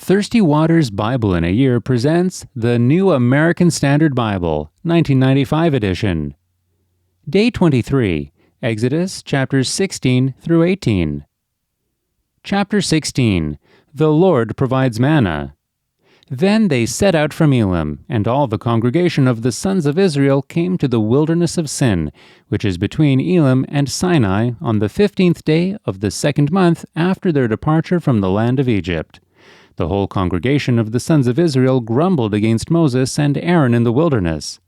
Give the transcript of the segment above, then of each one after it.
Thirstywater's Bible in a Year presents the New American Standard Bible, 1995 edition. Day 23, Exodus chapters 16 through 18. Chapter 16, The Lord Provides Manna. Then they set out from Elim, and all the congregation of the sons of Israel came to the wilderness of Sin, which is between Elim and Sinai, on the 15th day of the second month after their departure from the land of Egypt. The whole congregation of the sons of Israel grumbled against Moses and Aaron in the wilderness.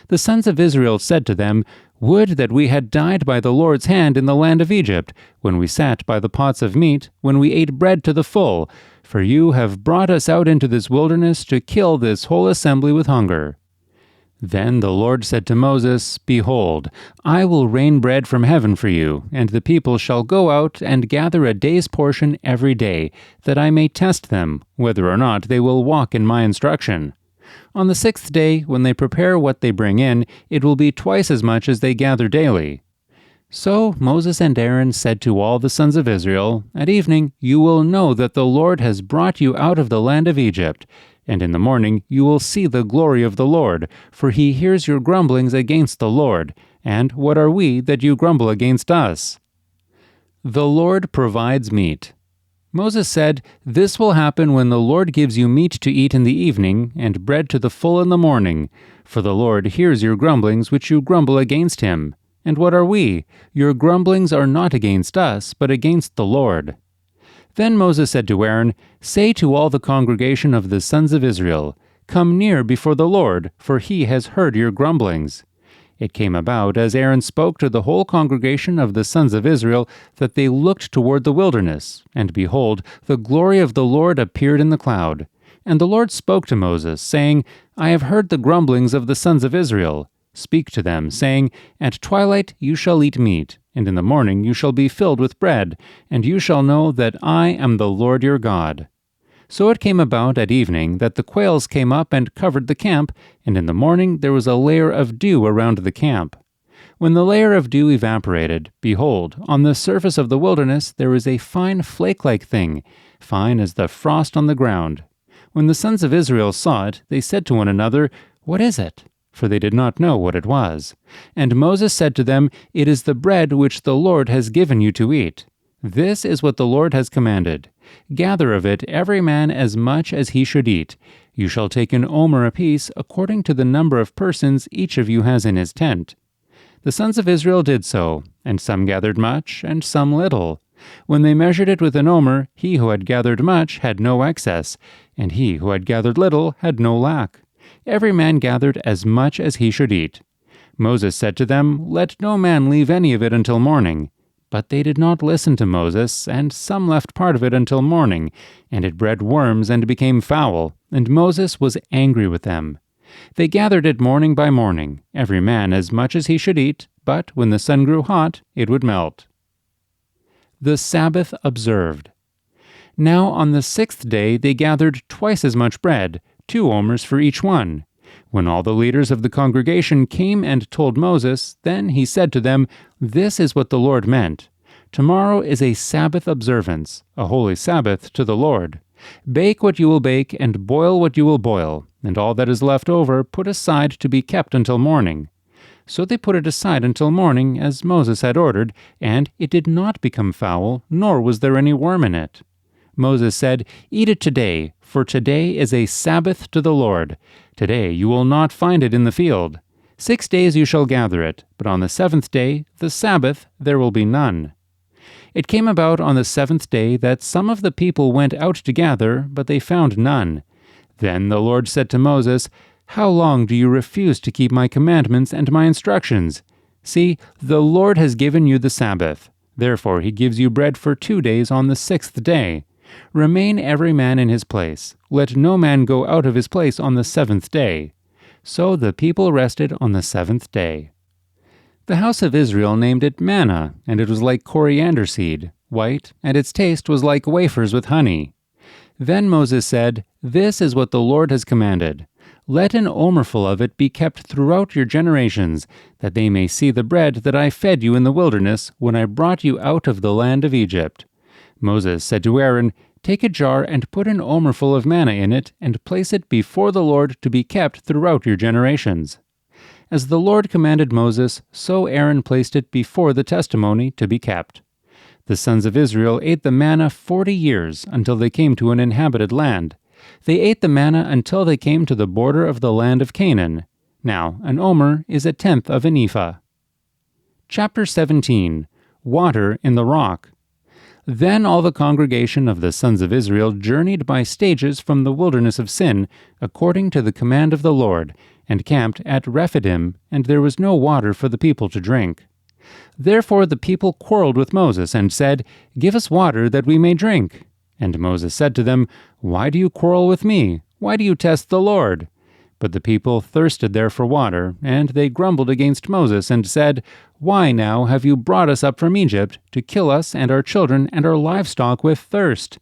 The sons of Israel said to them, "Would that we had died by the Lord's hand in the land of Egypt, when we sat by the pots of meat, when we ate bread to the full, for you have brought us out into this wilderness to kill this whole assembly with hunger." Then the Lord said to Moses, "Behold, I will rain bread from heaven for you, and the people shall go out and gather a day's portion every day, that I may test them, whether or not they will walk in my instruction. On the 6th day, when they prepare what they bring in, it will be twice as much as they gather daily." So Moses and Aaron said to all the sons of Israel, "At evening you will know that the Lord has brought you out of the land of Egypt. And in the morning you will see the glory of the Lord, for he hears your grumblings against the Lord. And what are we that you grumble against us?" The Lord provides meat. Moses said, "This will happen when the Lord gives you meat to eat in the evening, and bread to the full in the morning. For the Lord hears your grumblings which you grumble against him. And what are we? Your grumblings are not against us, but against the Lord." Then Moses said to Aaron, "Say to all the congregation of the sons of Israel, 'Come near before the Lord, for he has heard your grumblings.'" It came about, as Aaron spoke to the whole congregation of the sons of Israel, that they looked toward the wilderness, and behold, the glory of the Lord appeared in the cloud. And the Lord spoke to Moses, saying, "I have heard the grumblings of the sons of Israel. Speak to them, saying, 'At twilight you shall eat meat, and in the morning you shall be filled with bread, and you shall know that I am the Lord your God.'" So it came about at evening that the quails came up and covered the camp, and in the morning there was a layer of dew around the camp. When the layer of dew evaporated, behold, on the surface of the wilderness there was a fine flake-like thing, fine as the frost on the ground. When the sons of Israel saw it, they said to one another, "What is it?" For they did not know what it was. And Moses said to them, "It is the bread which the Lord has given you to eat. This is what the Lord has commanded. Gather of it every man as much as he should eat. You shall take an omer apiece, according to the number of persons each of you has in his tent." The sons of Israel did so, and some gathered much, and some little. When they measured it with an omer, he who had gathered much had no excess, and he who had gathered little had no lack. Every man gathered as much as he should eat. Moses said to them, "Let no man leave any of it until morning." But they did not listen to Moses, and some left part of it until morning, and it bred worms and became foul, and Moses was angry with them. They gathered it morning by morning, every man as much as he should eat, but when the sun grew hot, it would melt. The Sabbath observed. Now on the 6th day they gathered twice as much bread, 2 omers for each one. When all the leaders of the congregation came and told Moses, then he said to them, "This is what the Lord meant. Tomorrow is a Sabbath observance, a holy Sabbath to the Lord. Bake what you will bake, and boil what you will boil, and all that is left over put aside to be kept until morning." So they put it aside until morning, as Moses had ordered, and it did not become foul, nor was there any worm in it. Moses said, "Eat it today, for today is a Sabbath to the Lord. Today you will not find it in the field. 6 days you shall gather it, but on the 7th day, the Sabbath, there will be none." It came about on the 7th day that some of the people went out to gather, but they found none. Then the Lord said to Moses, "How long do you refuse to keep my commandments and my instructions? See, the Lord has given you the Sabbath. Therefore he gives you bread for 2 days on the 6th day. Remain every man in his place. Let no man go out of his place on the 7th day." So the people rested on the 7th day. The house of Israel named it manna, and it was like coriander seed, white, and its taste was like wafers with honey. Then Moses said, "This is what the Lord has commanded. Let an omerful of it be kept throughout your generations, that they may see the bread that I fed you in the wilderness when I brought you out of the land of Egypt." Moses said to Aaron, Take a jar and put an omerful of manna in it, and place it before the Lord to be kept throughout your generations. As the Lord commanded Moses, so Aaron placed it before the testimony to be kept. The sons of Israel ate the manna 40 years until they came to an inhabited land. They ate the manna until they came to the border of the land of Canaan. Now, an omer is a tenth of an ephah. Chapter 17. Water in the rock. Then all the congregation of the sons of Israel journeyed by stages from the wilderness of Sin, according to the command of the Lord, and camped at Rephidim, and there was no water for the people to drink. Therefore the people quarreled with Moses, and said, "Give us water that we may drink." And Moses said to them, "Why do you quarrel with me? Why do you test the Lord?" But the people thirsted there for water, and they grumbled against Moses, and said, "Why now have you brought us up from Egypt, to kill us and our children and our livestock with thirst?"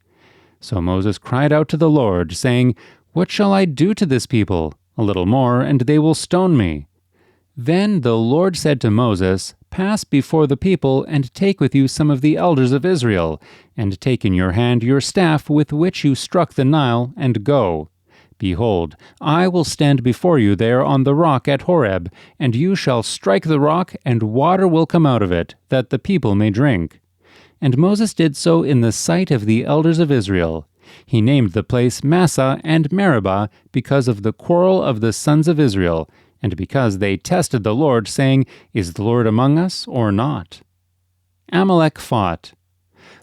So Moses cried out to the Lord, saying, "What shall I do to this people? A little more, and they will stone me." Then the Lord said to Moses, "Pass before the people, and take with you some of the elders of Israel, and take in your hand your staff with which you struck the Nile, and go. Behold, I will stand before you there on the rock at Horeb, and you shall strike the rock, and water will come out of it, that the people may drink." And Moses did so in the sight of the elders of Israel. He named the place Massah and Meribah because of the quarrel of the sons of Israel, and because they tested the Lord, saying, "Is the Lord among us or not?" Amalek fought.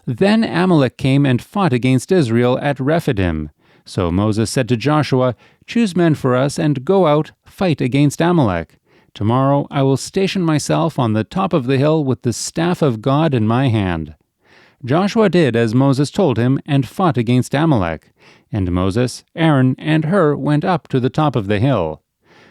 Then Amalek came and fought against Israel at Rephidim. So Moses said to Joshua, "Choose men for us, and go out, fight against Amalek. Tomorrow I will station myself on the top of the hill with the staff of God in my hand." Joshua did as Moses told him, and fought against Amalek. And Moses, Aaron, and Hur went up to the top of the hill.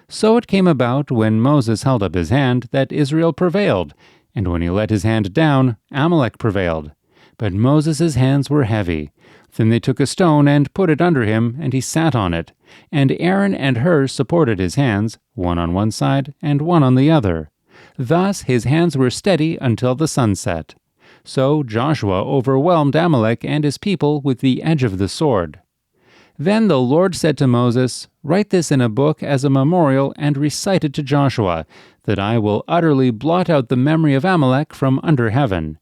So it came about, when Moses held up his hand, that Israel prevailed, and when he let his hand down, Amalek prevailed. But Moses' hands were heavy. Then they took a stone and put it under him, and he sat on it. And Aaron and Hur supported his hands, one on one side and one on the other. Thus his hands were steady until the sun set. So Joshua overwhelmed Amalek and his people with the edge of the sword. Then the Lord said to Moses, "Write this in a book as a memorial, and recite it to Joshua, that I will utterly blot out the memory of Amalek from under heaven."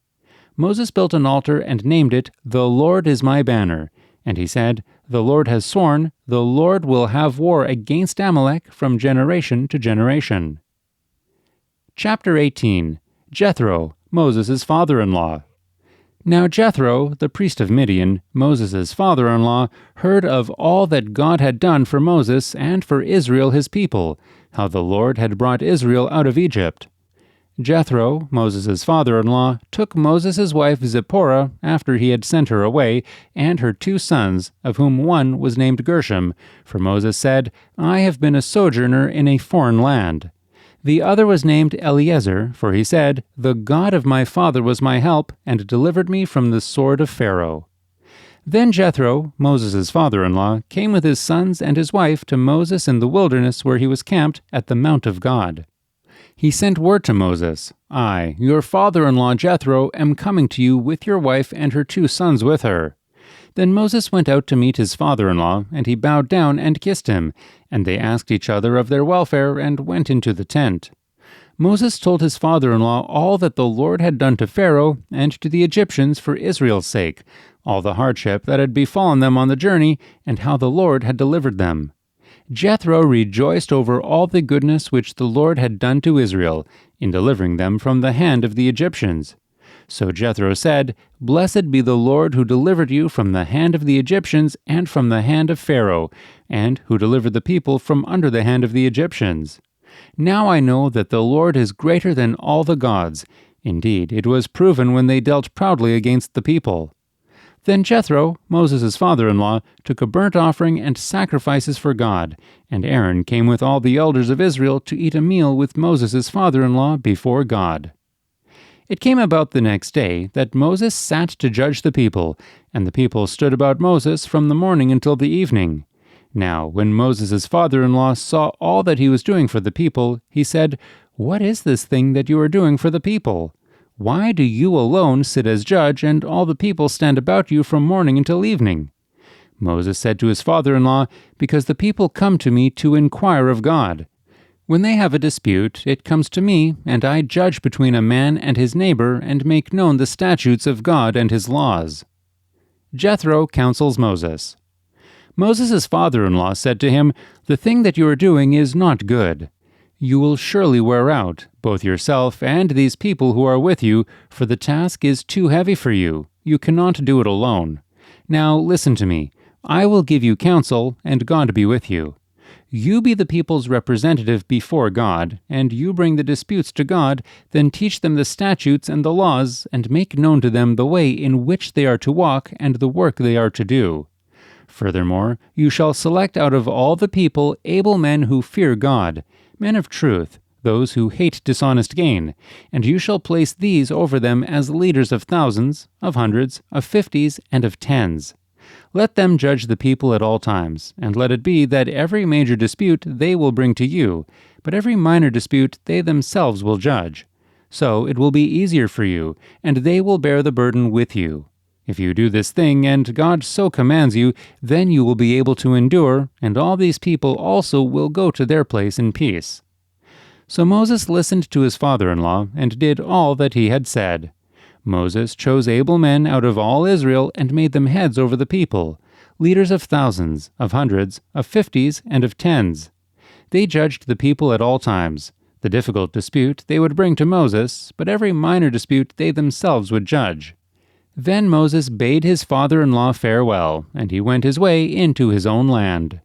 Moses built an altar and named it, "The Lord is my banner." And he said, "The Lord has sworn, the Lord will have war against Amalek from generation to generation." Chapter 18. Jethro, Moses' father-in-law. Now Jethro, the priest of Midian, Moses' father-in-law, heard of all that God had done for Moses and for Israel his people, how the Lord had brought Israel out of Egypt. Jethro, Moses' father-in-law, took Moses' wife Zipporah after he had sent her away, and her 2 sons, of whom one was named Gershom, for Moses said, "I have been a sojourner in a foreign land." The other was named Eliezer, for he said, "The God of my father was my help, and delivered me from the sword of Pharaoh." Then Jethro, Moses' father-in-law, came with his sons and his wife to Moses in the wilderness where he was camped at the mount of God. He sent word to Moses, "I, your father-in-law Jethro, am coming to you with your wife and her 2 sons with her." Then Moses went out to meet his father-in-law, and he bowed down and kissed him, and they asked each other of their welfare and went into the tent. Moses told his father-in-law all that the Lord had done to Pharaoh and to the Egyptians for Israel's sake, all the hardship that had befallen them on the journey, and how the Lord had delivered them. Jethro rejoiced over all the goodness which the Lord had done to Israel, in delivering them from the hand of the Egyptians. So Jethro said, "Blessed be the Lord who delivered you from the hand of the Egyptians and from the hand of Pharaoh, and who delivered the people from under the hand of the Egyptians. Now I know that the Lord is greater than all the gods. Indeed, it was proven when they dealt proudly against the people." Then Jethro, Moses' father-in-law, took a burnt offering and sacrifices for God, and Aaron came with all the elders of Israel to eat a meal with Moses' father-in-law before God. It came about the next day that Moses sat to judge the people, and the people stood about Moses from the morning until the evening. Now, when Moses' father-in-law saw all that he was doing for the people, he said, "What is this thing that you are doing for the people? Why do you alone sit as judge, and all the people stand about you from morning until evening?" Moses said to his father-in-law, "Because the people come to me to inquire of God. When they have a dispute, it comes to me, and I judge between a man and his neighbor, and make known the statutes of God and his laws." Jethro counsels Moses. Moses' father-in-law said to him, "The thing that you are doing is not good. You will surely wear out, both yourself and these people who are with you, for the task is too heavy for you. You cannot do it alone. Now listen to me. I will give you counsel, and God be with you. You be the people's representative before God, and you bring the disputes to God, then teach them the statutes and the laws, and make known to them the way in which they are to walk and the work they are to do. Furthermore, you shall select out of all the people able men who fear God, men of truth, those who hate dishonest gain, and you shall place these over them as leaders of thousands, of hundreds, of fifties, and of tens. Let them judge the people at all times, and let it be that every major dispute they will bring to you, but every minor dispute they themselves will judge. So it will be easier for you, and they will bear the burden with you. If you do this thing, and God so commands you, then you will be able to endure, and all these people also will go to their place in peace." So Moses listened to his father-in-law, and did all that he had said. Moses chose able men out of all Israel and made them heads over the people, leaders of thousands, of hundreds, of fifties, and of tens. They judged the people at all times. The difficult dispute they would bring to Moses, but every minor dispute they themselves would judge. Then Moses bade his father-in-law farewell, and he went his way into his own land.